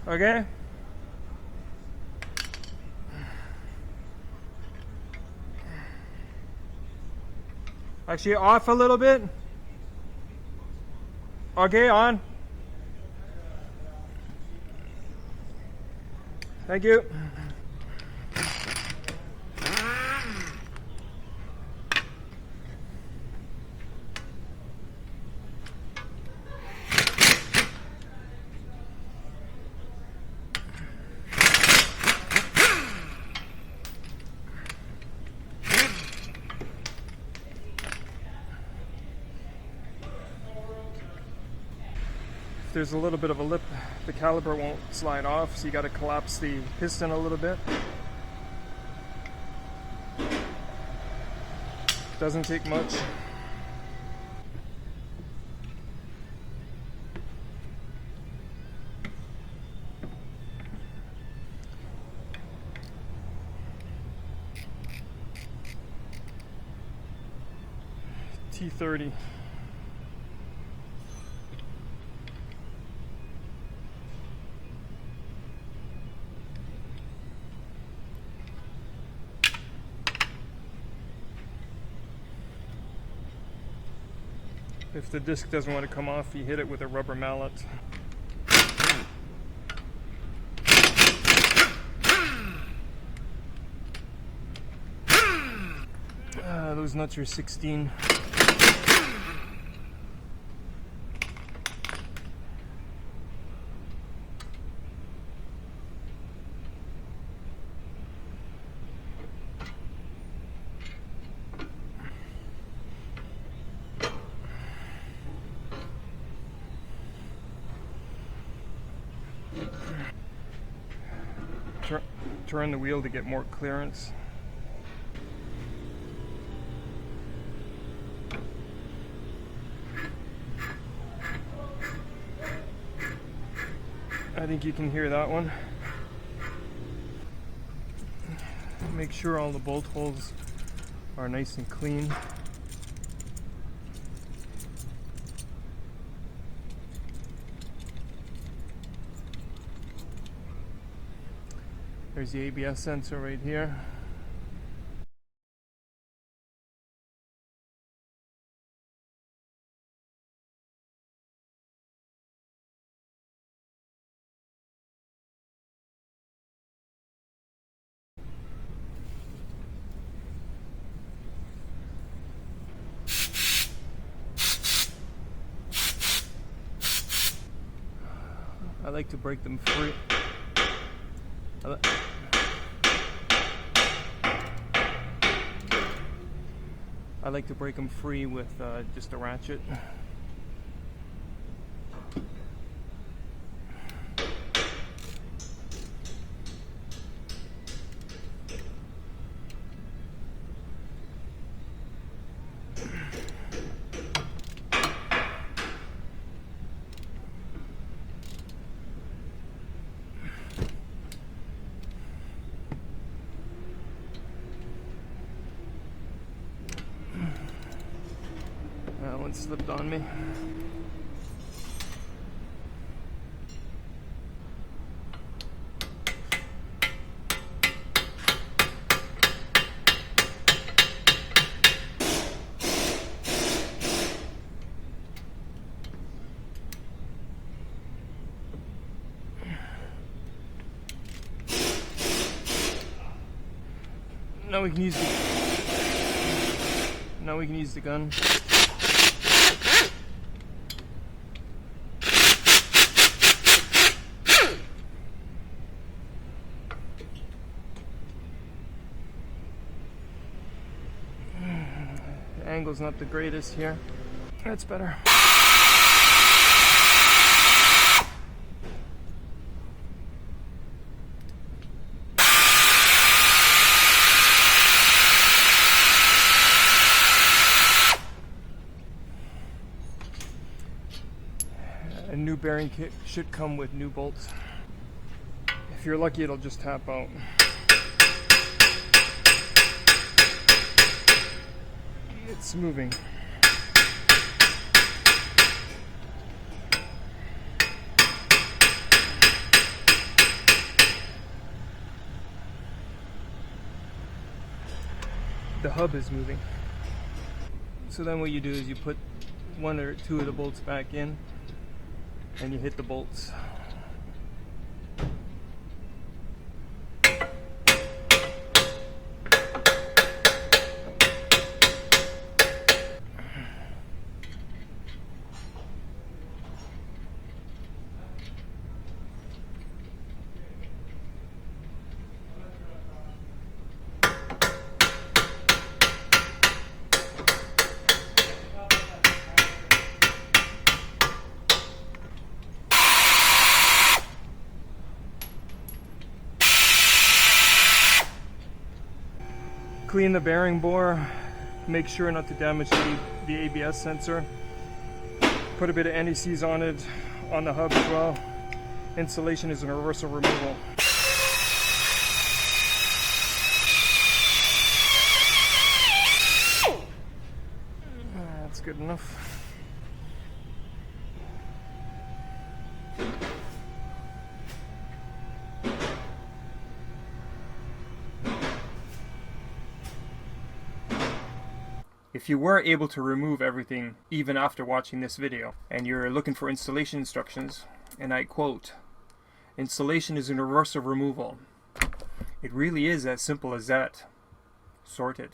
Okay? Actually, off a little bit. Okay, on. Thank you. There's a little bit of a lip, the caliper won't slide off, so you got to collapse the piston a little bit. Doesn't take much. T30. If the disc doesn't want to come off, you hit it with a rubber mallet. Those nuts are 16. Turn the wheel to get more clearance. I think you can hear that one. Make sure all the bolt holes are nice and clean. There's the ABS sensor right here. I like to break them free. I like to break them free with just a ratchet. That one slipped on me. Now we can use the gun. The angle's not the greatest here. That's better. A new bearing kit should come with new bolts. If you're lucky, it'll just tap out. It's moving. the hub is moving. So then what you do is you put 1 or 2 of the bolts back in and you hit the bolts. Clean the bearing bore, make sure not to damage the ABS sensor. Put a bit of anti-seize on it, on the hub as well. Installation is a reversal removal. That's good enough. If you were able to remove everything even after watching this video, and you're looking for installation instructions, and I quote, "Installation is a reversal removal." It really is as simple as that. Sorted.